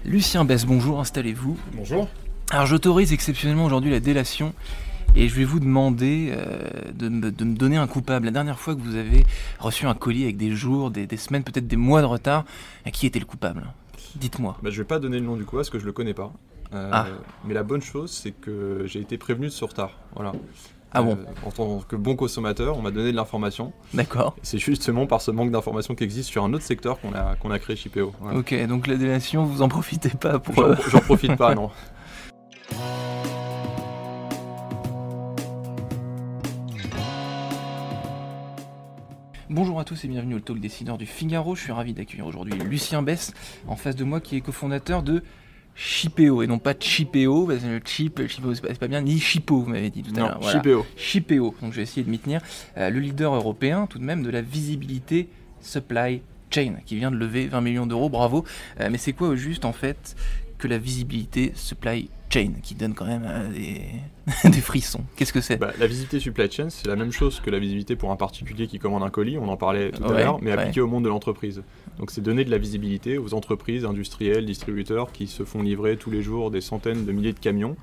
Lucien Besse, bonjour, installez-vous. Bonjour. Alors j'autorise exceptionnellement aujourd'hui la délation et je vais vous demander de me donner un coupable. La dernière fois que vous avez reçu un colis avec des jours, des semaines, peut-être des mois de retard, qui était le coupable? Dites-moi. Je vais pas donner le nom du coupable parce que je le connais pas. Mais la bonne chose, c'est que j'ai été prévenu de ce retard. Voilà. Ah bon? En tant que bon consommateur, on m'a donné de l'information. D'accord. C'est justement par ce manque d'information qui existe sur un autre secteur qu'on a créé chez PO. Voilà. Ok, donc la délation, vous en profitez pas pour... J'en profite pas, non. Bonjour à tous et bienvenue au Talk Décideur du Figaro. Je suis ravi d'accueillir aujourd'hui Lucien Besse en face de moi qui est cofondateur de Shipeo et non pas Chipeo, parce que le Chipeo c'est pas bien, ni Chipo vous m'avez dit tout à l'heure. Voilà. Shipeo. Shipeo, donc je vais essayer de m'y tenir. Le leader européen tout de même de la visibilité supply chain qui vient de lever 20 millions d'euros, bravo. Mais c'est quoi au juste en fait que la visibilité supply chain qui donne quand même des frissons? Qu'est-ce que c'est? La visibilité supply chain, c'est la même chose que la visibilité pour un particulier qui commande un colis, on en parlait tout à l'heure, mais appliqué au monde de l'entreprise. Donc c'est donner de la visibilité aux entreprises, industriels, distributeurs qui se font livrer tous les jours des centaines de milliers de camions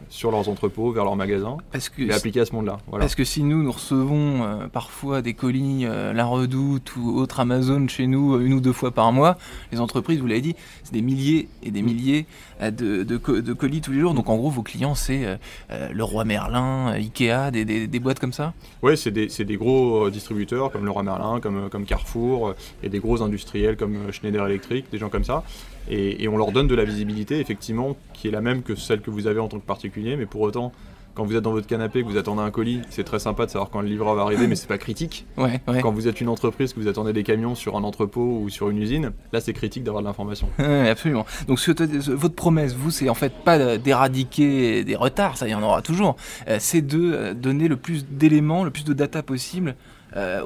sur leurs entrepôts, vers leurs magasins, et appliqué à ce monde-là. Voilà. Parce que si nous recevons parfois des colis, La Redoute ou autre Amazon chez nous, une ou deux fois par mois, les entreprises, vous l'avez dit, c'est des milliers et des milliers de colis tous les jours. Donc en gros, vos clients, c'est Leroy Merlin, Ikea, des boîtes comme ça? Oui, c'est des gros distributeurs comme Leroy Merlin, comme Carrefour, et des gros industriels comme Schneider Electric, des gens comme ça. Et on leur donne de la visibilité, effectivement, qui est la même que celle que vous avez en tant que particulier, mais pour autant, quand vous êtes dans votre canapé, que vous attendez un colis, c'est très sympa de savoir quand le livreur va arriver, mais c'est pas critique. Quand vous êtes une entreprise, que vous attendez des camions sur un entrepôt ou sur une usine, là c'est critique d'avoir de l'information. Absolument. Donc votre promesse, vous, c'est en fait pas d'éradiquer des retards, ça il y en aura toujours, c'est de donner le plus d'éléments, le plus de data possible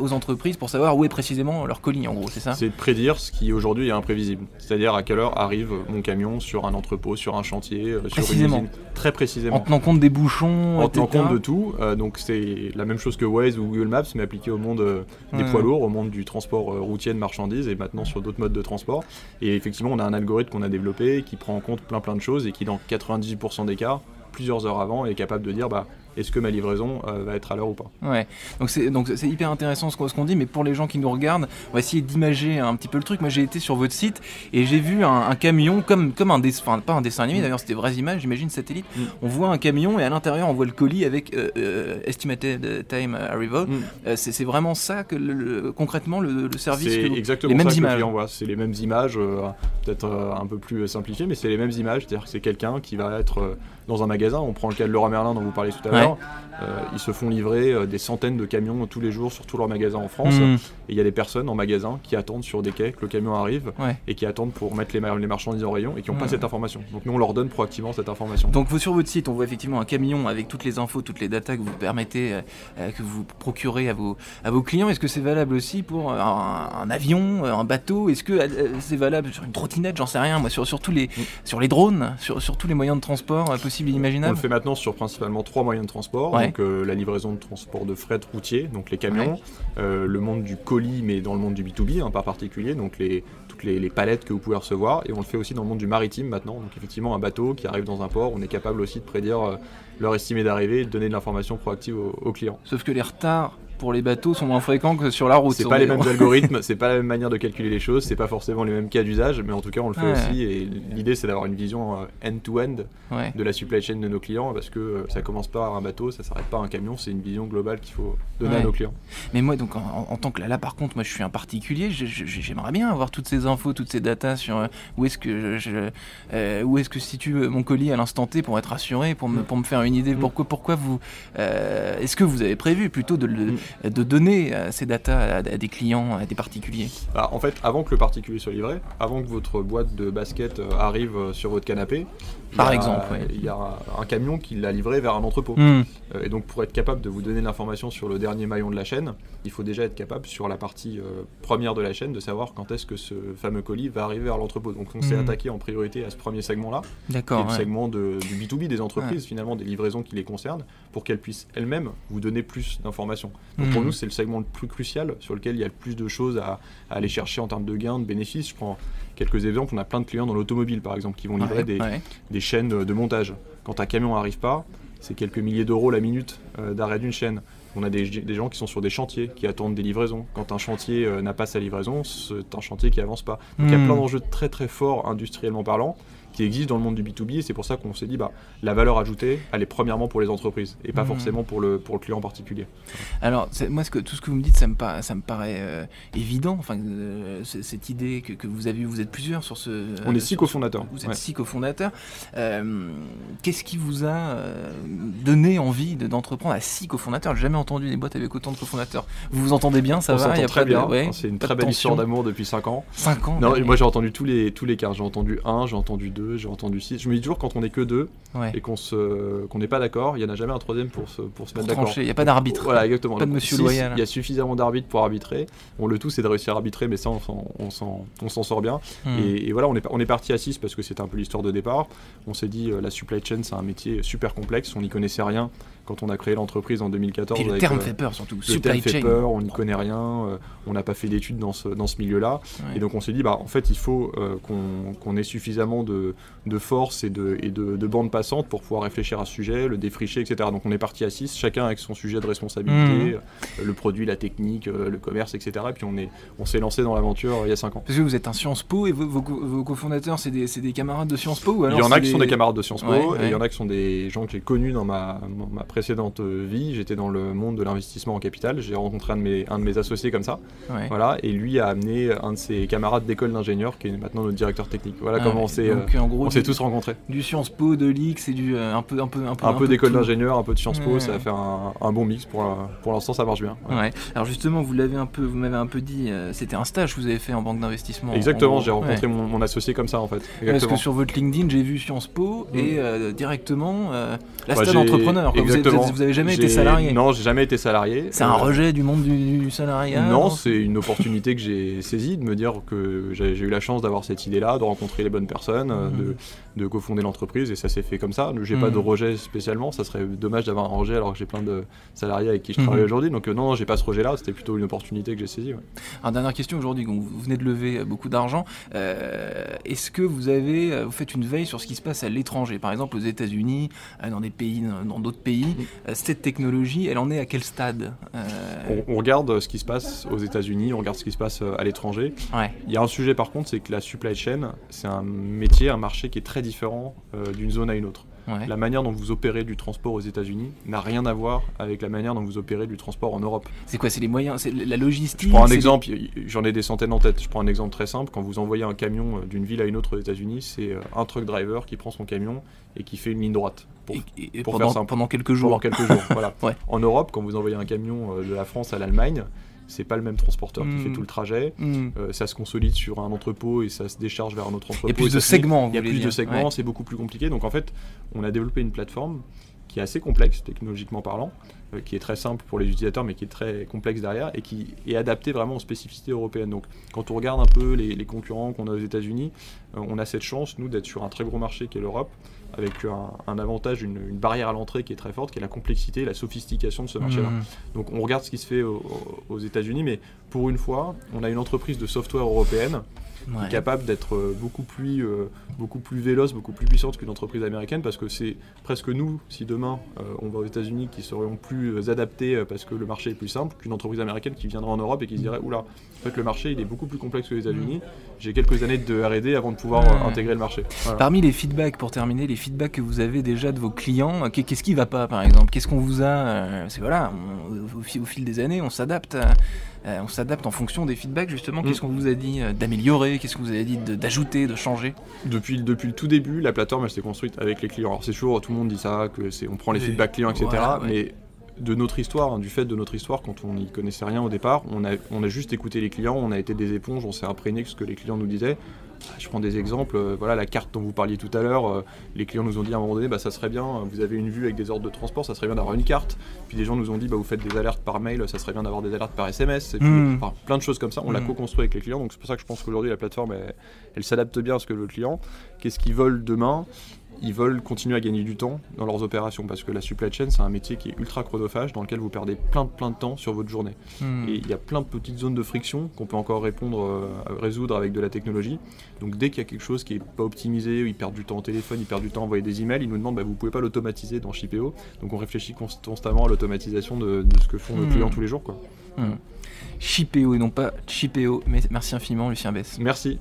aux entreprises pour savoir où est précisément leur colis, en gros, c'est ça? C'est de prédire ce qui aujourd'hui est imprévisible, c'est-à-dire à quelle heure arrive mon camion sur un entrepôt, sur un chantier, sur une usine. Très précisément. En tenant compte des bouchons, en tenant compte de tout, donc c'est la même chose que Waze ou Google Maps, mais appliqué au monde des poids lourds, au monde du transport routier de marchandises et maintenant sur d'autres modes de transport. Et effectivement, on a un algorithme qu'on a développé qui prend en compte plein de choses et qui, dans 98% des cas, plusieurs heures avant, est capable de dire est-ce que ma livraison va être à l'heure ou pas. Ouais, donc c'est hyper intéressant ce qu'on dit, mais pour les gens qui nous regardent, on va essayer d'imager un petit peu le truc. Moi j'ai été sur votre site et j'ai vu un camion comme un dessin, enfin pas un dessin animé d'ailleurs, c'était des vraies images, j'imagine, satellite. On voit un camion et à l'intérieur on voit le colis avec Estimated Time Arrival. C'est vraiment ça que concrètement le service, c'est exactement les mêmes images. Que le client voit. C'est les mêmes images, peut-être un peu plus simplifiées, mais c'est les mêmes images, c'est-à-dire que c'est quelqu'un qui va être dans un magasin. On prend le cas de Leroy Merlin dont vous parliez tout à l'heure. Ils se font livrer des centaines de camions tous les jours sur tous leurs magasins en France. Et il y a des personnes en magasin qui attendent sur des quais que le camion arrive et qui attendent pour mettre les marchandises en rayon et qui n'ont pas cette information. Donc nous on leur donne proactivement cette information. Donc sur votre site on voit effectivement un camion avec toutes les infos, toutes les datas que vous permettez, que vous procurez à vos clients. Est-ce que c'est valable aussi pour un avion, un bateau? Est-ce que c'est valable sur une trottinette? J'en sais rien moi, sur les drones, sur tous les moyens de transport possibles et imaginables? On le fait maintenant sur principalement 3 moyens de transport. Donc la livraison de transport de fret routier, donc les camions, le monde du colis, mais dans le monde du B2B, par particulier, donc toutes les palettes que vous pouvez recevoir, et on le fait aussi dans le monde du maritime maintenant, donc effectivement un bateau qui arrive dans un port, on est capable aussi de prédire l'heure estimée d'arrivée et de donner de l'information proactive aux clients. Sauf que les retards pour les bateaux sont moins fréquents que sur la route. C'est pas les mêmes algorithmes, c'est pas la même manière de calculer les choses, c'est pas forcément les mêmes cas d'usage, mais en tout cas on le fait aussi, et l'idée c'est d'avoir une vision end-to-end de la supply chain de nos clients, parce que ça commence pas à un bateau, ça s'arrête pas à un camion, c'est une vision globale qu'il faut donner à nos clients. Mais moi donc en tant que là par contre, moi je suis un particulier, j'aimerais bien avoir toutes ces infos, toutes ces datas sur où est-ce que se situe mon colis à l'instant T pour être assuré, pour me faire une idée. Pourquoi vous est-ce que vous avez prévu plutôt de donner ces datas à des clients, à des particuliers? En fait, avant que le particulier soit livré, avant que votre boîte de basket arrive sur votre canapé, il y a un camion qui l'a livré vers un entrepôt. Et donc pour être capable de vous donner l'information sur le dernier maillon de la chaîne, il faut déjà être capable sur la partie première de la chaîne de savoir quand est-ce que ce fameux colis va arriver vers l'entrepôt. Donc on s'est attaqué en priorité à ce premier segment-là, qui est le segment du B2B des entreprises, finalement des livraisons qui les concernent, pour qu'elles puissent elles-mêmes vous donner plus d'informations. Donc pour nous, c'est le segment le plus crucial, sur lequel il y a le plus de choses à aller chercher en termes de gains, de bénéfices. Je prends quelques exemples. On a plein de clients dans l'automobile, par exemple, qui vont livrer des chaînes de montage. Quand un camion n'arrive pas, c'est quelques milliers d'euros la minute d'arrêt d'une chaîne. On a des gens qui sont sur des chantiers, qui attendent des livraisons. Quand un chantier n'a pas sa livraison, c'est un chantier qui avance pas. Donc il y a plein d'enjeux très très forts, industriellement parlant, qui existent dans le monde du B2B, et c'est pour ça qu'on s'est dit la valeur ajoutée, elle est premièrement pour les entreprises et pas forcément pour le client en particulier. Alors moi tout ce que vous me dites, ça me paraît évident, enfin, cette idée que vous avez, vous êtes plusieurs sur ce... On est 6 cofondateurs. Vous êtes 6 cofondateurs. Qu'est-ce qui vous a donné envie d'entreprendre à 6 cofondateurs? J'ai jamais entendu des boîtes avec autant de cofondateurs. Vous vous entendez bien, ça va? On s'entend très bien, c'est une très belle histoire d'amour depuis 5 ans. 5 ans? Non, moi j'ai entendu tous les cas, j'ai entendu 1, j'ai entendu 2, j'ai entendu 6. Je me dis toujours, quand on n'est que 2 et qu'on n'est pas d'accord, il n'y en a jamais un troisième pour se mettre d'accord. Il n'y a pas d'arbitre. Voilà, exactement. Pas de monsieur loyal. Il y a suffisamment d'arbitres pour arbitrer. Le tout, c'est de réussir à arbitrer, mais ça, on s'en sort bien. Et voilà, on est parti à 6 parce que c'était un peu l'histoire de départ. On s'est dit, la supply chain, c'est un métier super complexe. On n'y connaissait rien quand on a créé l'entreprise en 2014. Et le terme fait peur surtout. Le terme fait peur, on n'y connaît rien, on n'a pas fait d'études dans ce milieu-là. Et donc on s'est dit, en fait, il faut qu'on ait suffisamment de force et de bande passante pour pouvoir réfléchir à ce sujet, le défricher, etc. Donc on est parti à 6, chacun avec son sujet de responsabilité, le produit, la technique, le commerce, etc. Et puis on s'est lancé dans l'aventure il y a 5 ans. Parce que vous êtes un Sciences Po et vos cofondateurs, c'est des camarades de Sciences Po, ou alors il y en a qui sont des camarades de Sciences Po et il y en a qui sont des gens que j'ai connus dans ma précédente vie. J'étais dans le monde de l'investissement en capital. J'ai rencontré un de mes associés comme ça. Voilà, et lui a amené un de ses camarades d'école d'ingénieur qui est maintenant notre directeur technique. Voilà comment on s'est tous rencontrés. Du Sciences Po, de l'X et du un peu d'école d'ingénieur, un peu de Sciences Po, ça a fait un bon mix. Pour l'instant, ça marche bien. Alors justement, vous m'avez un peu dit, c'était un stage que vous avez fait en banque d'investissement. Exactement, j'ai rencontré mon associé comme ça en fait. Exactement. Parce que sur votre LinkedIn, j'ai vu Sciences Po et directement la stade entrepreneur. Vous avez jamais été salarié? Non, j'ai jamais été salarié. C'est un rejet du monde du salariat? Non, c'est une opportunité que j'ai saisie de me dire que j'ai eu la chance d'avoir cette idée-là, de rencontrer les bonnes personnes, de cofonder l'entreprise, et ça s'est fait comme ça. J'ai pas de rejet spécialement, ça serait dommage d'avoir un rejet alors que j'ai plein de salariés avec qui je travaille aujourd'hui. Donc non, j'ai pas ce rejet-là, c'était plutôt une opportunité que j'ai saisie. Alors dernière question, aujourd'hui, vous venez de lever beaucoup d'argent. Est-ce que vous faites une veille sur ce qui se passe à l'étranger, par exemple aux États-Unis, dans d'autres pays? Cette technologie, elle en est à quel stade? On regarde ce qui se passe aux États-Unis, on regarde ce qui se passe à l'étranger. Il y a un sujet par contre, c'est que la supply chain, c'est un métier, un marché qui est très différent d'une zone à une autre. La manière dont vous opérez du transport aux États-Unis n'a rien à voir avec la manière dont vous opérez du transport en Europe. C'est quoi? C'est les moyens, c'est la logistique? Je prends un exemple, j'en ai des centaines en tête. Je prends un exemple très simple. Quand vous envoyez un camion d'une ville à une autre aux États-Unis, c'est un truck driver qui prend son camion et qui fait une ligne droite. Pendant quelques jours. Voilà. En Europe, quand vous envoyez un camion de la France à l'Allemagne, c'est pas le même transporteur qui fait tout le trajet. Ça se consolide sur un entrepôt et ça se décharge vers un autre entrepôt. Il y a plus de segments. Il y a plus de segments, c'est beaucoup plus compliqué. Donc en fait, on a développé une plateforme qui est assez complexe, technologiquement parlant, qui est très simple pour les utilisateurs, mais qui est très complexe derrière et qui est adaptée vraiment aux spécificités européennes. Donc quand on regarde un peu les concurrents qu'on a aux États-Unis, on a cette chance, nous, d'être sur un très gros marché qui est l'Europe, avec un avantage, une barrière à l'entrée qui est très forte, qui est la complexité et la sophistication de ce marché-là. Donc on regarde ce qui se fait aux États-Unis, mais pour une fois, on a une entreprise de software européenne qui est capable d'être beaucoup plus véloce, beaucoup plus puissante qu'une entreprise américaine, parce que c'est presque nous, si demain on va aux États-Unis, qui serions plus adaptés parce que le marché est plus simple qu'une entreprise américaine qui viendrait en Europe et qui se dirait oula, en fait le marché il est beaucoup plus complexe que les États-Unis, j'ai quelques années de R&D avant de pouvoir intégrer le marché. Voilà. Parmi les feedbacks, pour terminer, les feedbacks que vous avez déjà de vos clients, qu'est-ce qui va pas par exemple? Qu'est-ce qu'on vous a au fil des années, on s'adapte en fonction des feedbacks justement. Qu'est-ce qu'on vous a dit d'améliorer? Qu'est-ce que vous avez dit d'ajouter, de changer? Depuis le tout début, la plateforme elle s'est construite avec les clients. Alors c'est toujours, tout le monde dit ça, on prend les feedbacks clients, etc. Mais de notre histoire, du fait de notre histoire, quand on n'y connaissait rien au départ, on a juste écouté les clients, on a été des éponges, on s'est imprégné de ce que les clients nous disaient. Je prends des exemples, la carte dont vous parliez tout à l'heure, les clients nous ont dit à un moment donné, ça serait bien, vous avez une vue avec des ordres de transport, ça serait bien d'avoir une carte. Puis des gens nous ont dit, vous faites des alertes par mail, ça serait bien d'avoir des alertes par SMS. Et puis, plein de choses comme ça, on l'a co-construit avec les clients, donc c'est pour ça que je pense qu'aujourd'hui la plateforme, elle s'adapte bien à ce que veut le client. Qu'est-ce qu'ils veulent demain? ils veulent continuer à gagner du temps dans leurs opérations parce que la supply chain, c'est un métier qui est ultra chronophage dans lequel vous perdez plein de temps sur votre journée. Et il y a plein de petites zones de friction qu'on peut encore résoudre avec de la technologie. Donc dès qu'il y a quelque chose qui n'est pas optimisé, ils perdent du temps au téléphone, ils perdent du temps à envoyer des emails, ils nous demandent vous ne pouvez pas l'automatiser dans Shipeo. Donc on réfléchit constamment à l'automatisation de ce que font nos clients tous les jours, quoi. Shipeo et non pas Chipeo. Mais merci infiniment, Lucien Besse. Merci.